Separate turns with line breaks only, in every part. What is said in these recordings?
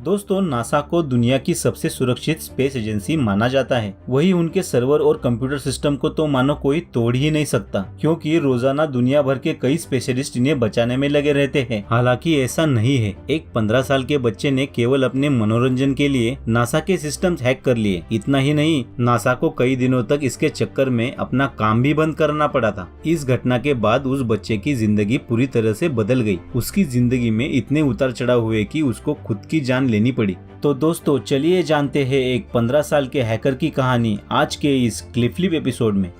दोस्तों, नासा को दुनिया की सबसे सुरक्षित स्पेस एजेंसी माना जाता है। वही उनके सर्वर और कंप्यूटर सिस्टम को तो मानो कोई तोड़ ही नहीं सकता, क्योंकि रोजाना दुनिया भर के कई स्पेशलिस्ट इन्हें बचाने में लगे रहते हैं। हालांकि ऐसा नहीं है। एक 15 साल के बच्चे ने केवल अपने मनोरंजन के लिए नासा के सिस्टम्स हैक कर लिए। इतना ही नहीं, नासा को कई दिनों तक इसके चक्कर में अपना काम भी बंद करना पड़ा था। इस घटना के बाद उस बच्चे की जिंदगी पूरी तरह से बदल गई। उसकी जिंदगी में इतने उतार चढ़ाव हुए कि उसको खुद की जान लेनी पड़ी। तो दोस्तों, चलिए जानते हैं एक 15 साल के हैकर की कहानी आज के इस क्लिफलिप एपिसोड में।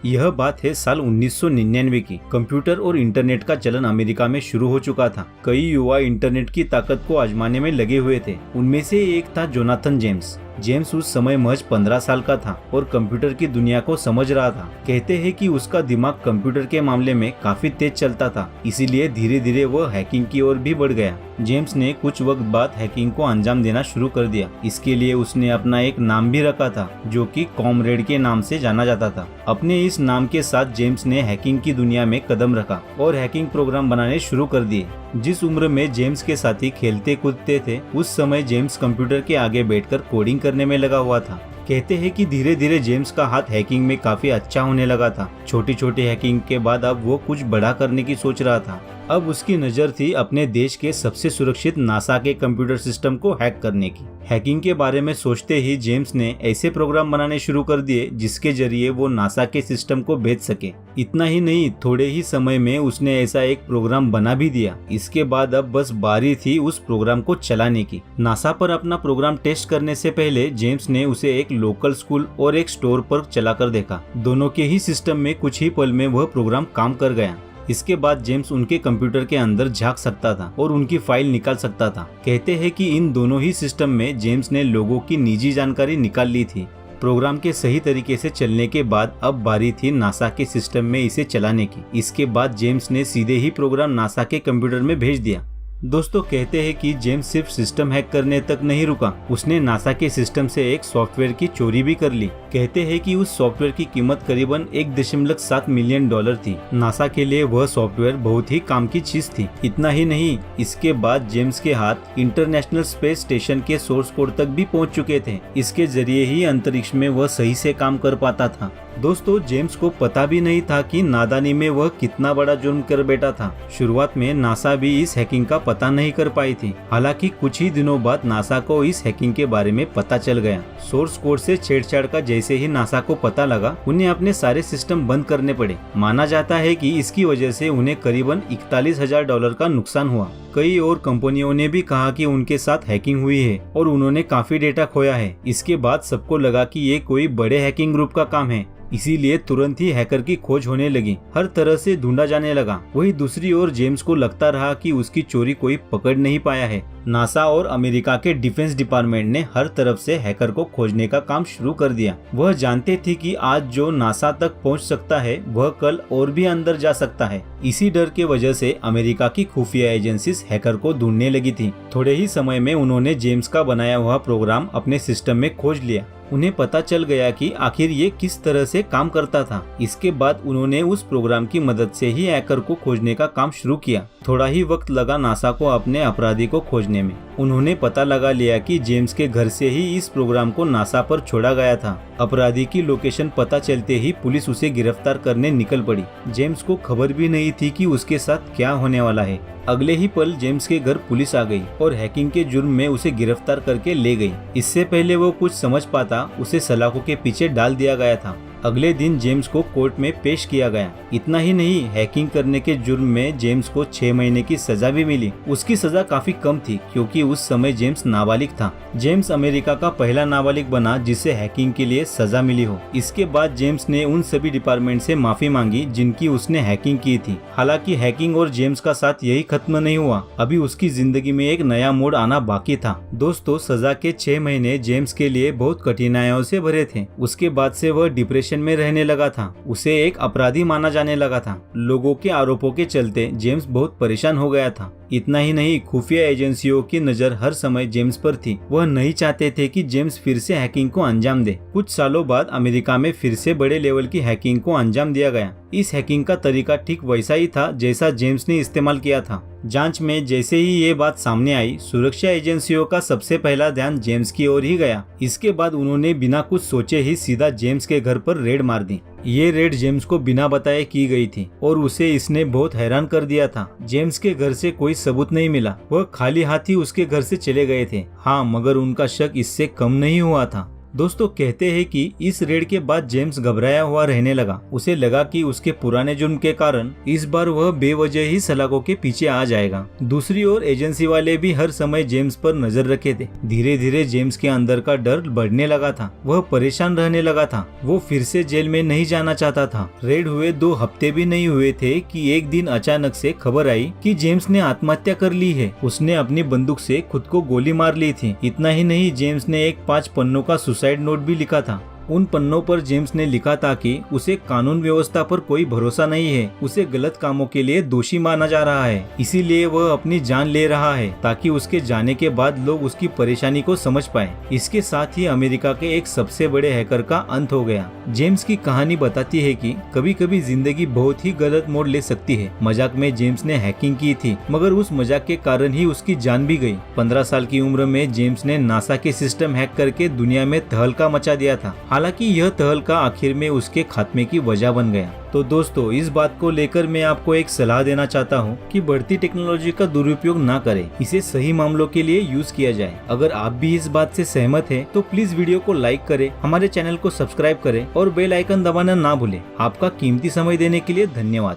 यह बात है साल 1999 की। कंप्यूटर और इंटरनेट का चलन अमेरिका में शुरू हो चुका था। कई युवा इंटरनेट की ताकत को आजमाने में लगे हुए थे। उनमें से एक था जोनाथन जेम्स। जेम्स उस समय महज 15 साल का था और कंप्यूटर की दुनिया को समझ रहा था। कहते हैं कि उसका दिमाग कंप्यूटर के मामले में काफी तेज चलता था, इसीलिए धीरे धीरे वह हैकिंग की ओर भी बढ़ गया। जेम्स ने कुछ वक्त बाद हैकिंग को अंजाम देना शुरू कर दिया। इसके लिए उसने अपना एक नाम भी रखा था, जो कि कॉमरेड के नाम से जाना जाता था। अपने इस नाम के साथ जेम्स ने हैकिंग की दुनिया में कदम रखा और हैकिंग प्रोग्राम बनाने शुरू कर दिए। जिस उम्र में जेम्स के साथी खेलते कूदते थे, उस समय जेम्स कंप्यूटर के आगे बैठकर कोडिंग करने में लगा हुआ था। कहते हैं कि धीरे धीरे जेम्स का हाथ हैकिंग में काफी अच्छा होने लगा था। छोटी छोटी हैकिंग के बाद अब वो कुछ बड़ा करने की सोच रहा था। अब उसकी नजर थी अपने देश के सबसे सुरक्षित नासा के कंप्यूटर सिस्टम को हैक करने की। हैकिंग के बारे में सोचते ही जेम्स ने ऐसे प्रोग्राम बनाने शुरू कर दिए जिसके जरिए वो नासा के सिस्टम को भेज सके। इतना ही नहीं, थोड़े ही समय में उसने ऐसा एक प्रोग्राम बना भी दिया। इसके बाद अब बस बारी थी उस प्रोग्राम को चलाने की। नासा पर अपना प्रोग्राम टेस्ट करने से पहले जेम्स ने उसे एक लोकल स्कूल और एक स्टोर पर चलाकर देखा। दोनों के ही सिस्टम में कुछ ही पल में वह प्रोग्राम काम कर गया। इसके बाद जेम्स उनके कंप्यूटर के अंदर झांक सकता था और उनकी फाइल निकाल सकता था। कहते हैं कि इन दोनों ही सिस्टम में जेम्स ने लोगों की निजी जानकारी निकाल ली थी। प्रोग्राम के सही तरीके से चलने के बाद अब बारी थी नासा के सिस्टम में इसे चलाने की। इसके बाद जेम्स ने सीधे ही प्रोग्राम नासा के कंप्यूटर में भेज दिया। दोस्तों, कहते हैं कि जेम्स सिर्फ सिस्टम हैक करने तक नहीं रुका, उसने नासा के सिस्टम से एक सॉफ्टवेयर की चोरी भी कर ली। कहते हैं कि उस सॉफ्टवेयर की कीमत करीबन $1.7 मिलियन थी। नासा के लिए वह सॉफ्टवेयर बहुत ही काम की चीज थी। इतना ही नहीं, इसके बाद जेम्स के हाथ इंटरनेशनल स्पेस स्टेशन के सोर्स कोड तक भी पहुंच चुके थे। इसके जरिए ही अंतरिक्ष में वह सही से काम कर पाता था। दोस्तों, जेम्स को पता भी नहीं था कि नादानी में वह कितना बड़ा जुर्म कर बैठा था। शुरुआत में नासा भी इस हैकिंग का पता नहीं कर पाई थी। हालांकि कुछ ही दिनों बाद नासा को इस हैकिंग के बारे में पता चल गया। सोर्स कोड से छेड़छाड़ का जैसे ही नासा को पता लगा, उन्हें अपने सारे सिस्टम बंद करने पड़े। माना जाता है कि इसकी वजह से उन्हें करीबन $41,000 का नुकसान हुआ। कई और कंपनियों ने भी कहा कि उनके साथ हैकिंग हुई है और उन्होंने काफी डेटा खोया है। इसके बाद सबको लगा कि ये कोई बड़े हैकिंग ग्रुप का काम है, इसीलिए तुरंत ही हैकर की खोज होने लगी। हर तरह से ढूंढा जाने लगा। वही दूसरी ओर जेम्स को लगता रहा कि उसकी चोरी कोई पकड़ नहीं पाया है। नासा और अमेरिका के डिफेंस डिपार्टमेंट ने हर तरफ से हैकर को खोजने का काम शुरू कर दिया। वह जानते थे कि आज जो नासा तक पहुंच सकता है, वह कल और भी अंदर जा सकता है। इसी डर के वजह से अमेरिका की खुफिया एजेंसीज हैकर को ढूंढने लगी थी। थोड़े ही समय में उन्होंने जेम्स का बनाया हुआ प्रोग्राम अपने सिस्टम में खोज लिया। उन्हें पता चल गया कि आखिर ये किस तरह से काम करता था। इसके बाद उन्होंने उस प्रोग्राम की मदद से ही हैकर को खोजने का काम शुरू किया। थोड़ा ही वक्त लगा नासा को अपने अपराधी को खोजने में। उन्होंने पता लगा लिया कि जेम्स के घर से ही इस प्रोग्राम को नासा पर छोड़ा गया था। अपराधी की लोकेशन पता चलते ही पुलिस उसे गिरफ्तार करने निकल पड़ी। जेम्स को खबर भी नहीं थी कि उसके साथ क्या होने वाला है। अगले ही पल जेम्स के घर पुलिस आ गई और हैकिंग के जुर्म में उसे गिरफ्तार करके ले गई। इससे पहले वो कुछ समझ पाता, उसे सलाखों के पीछे डाल दिया गया था। अगले दिन जेम्स को कोर्ट में पेश किया गया। इतना ही नहीं, हैकिंग करने के जुर्म में जेम्स को 6 महीने की सजा भी मिली। उसकी सजा काफी कम थी, क्योंकि उस समय जेम्स नाबालिग था। जेम्स अमेरिका का पहला नाबालिग बना जिसे हैकिंग के लिए सजा मिली हो। इसके बाद जेम्स ने उन सभी डिपार्टमेंट से माफी मांगी जिनकी उसने हैकिंग की थी। हालांकि हैकिंग और जेम्स का साथ यही खत्म नहीं हुआ। अभी उसकी जिंदगी में एक नया मोड़ आना बाकी था। दोस्तों, सजा के 6 महीने जेम्स के लिए बहुत कठिनाइयों से भरे थे। उसके बाद से वह डिप्रेशन में रहने लगा था। उसे एक अपराधी माना जाने लगा था। लोगों के आरोपों के चलते जेम्स बहुत परेशान हो गया था। इतना ही नहीं, खुफिया एजेंसियों की नजर हर समय जेम्स पर थी। वह नहीं चाहते थे कि जेम्स फिर से हैकिंग को अंजाम दे। कुछ सालों बाद अमेरिका में फिर से बड़े लेवल की हैकिंग को अंजाम दिया गया। इस हैकिंग का तरीका ठीक वैसा ही था जैसा जेम्स ने इस्तेमाल किया था। जांच में जैसे ही ये बात सामने आई, सुरक्षा एजेंसियों का सबसे पहला ध्यान जेम्स की ओर ही गया। इसके बाद उन्होंने बिना कुछ सोचे ही सीधा जेम्स के घर पर रेड मार दी। ये रेड जेम्स को बिना बताए की गई थी और उसे इसने बहुत हैरान कर दिया था। जेम्स के घर से कोई सबूत नहीं मिला, वह खाली हाथ ही उसके घर से चले गए थे। हाँ, मगर उनका शक इससे कम नहीं हुआ था। दोस्तों, कहते हैं कि इस रेड के बाद जेम्स घबराया हुआ रहने लगा। उसे लगा कि उसके पुराने जुर्म के कारण इस बार वह बेवजह ही सलाखों के पीछे आ जाएगा। दूसरी ओर एजेंसी वाले भी हर समय जेम्स पर नजर रखे थे। धीरे धीरे जेम्स के अंदर का डर बढ़ने लगा था। वह परेशान रहने लगा था। वो फिर से जेल में नहीं जाना चाहता था। रेड हुए 2 हफ्ते भी नहीं हुए थे कि एक दिन अचानक से खबर आई कि जेम्स ने आत्महत्या कर ली है। उसने अपनी बंदूक से खुद को गोली मार ली थी। इतना ही नहीं, जेम्स ने एक 5 पन्नों का सुसाइड नोट भी लिखा था। उन पन्नों पर जेम्स ने लिखा था कि उसे कानून व्यवस्था पर कोई भरोसा नहीं है, उसे गलत कामों के लिए दोषी माना जा रहा है, इसीलिए वह अपनी जान ले रहा है ताकि उसके जाने के बाद लोग उसकी परेशानी को समझ पाए। इसके साथ ही अमेरिका के एक सबसे बड़े हैकर का अंत हो गया। जेम्स की कहानी बताती है कि कभी कभी जिंदगी बहुत ही गलत मोड़ ले सकती है। मजाक में जेम्स ने हैकिंग की थी, मगर उस मजाक के कारण ही उसकी जान भी गई। 15 साल की उम्र में जेम्स ने नासा के सिस्टम हैक करके दुनिया में तहलका मचा दिया था। हालांकि यह तहलका आखिर में उसके खात्मे की वजह बन गया। तो दोस्तों, इस बात को लेकर मैं आपको एक सलाह देना चाहता हूँ कि बढ़ती टेक्नोलॉजी का दुरुपयोग ना करें, इसे सही मामलों के लिए यूज किया जाए। अगर आप भी इस बात से सहमत हैं, तो प्लीज वीडियो को लाइक करें, हमारे चैनल को सब्सक्राइब करें और बेल आइकन दबाना ना भूलें। आपका कीमती समय देने के लिए धन्यवाद।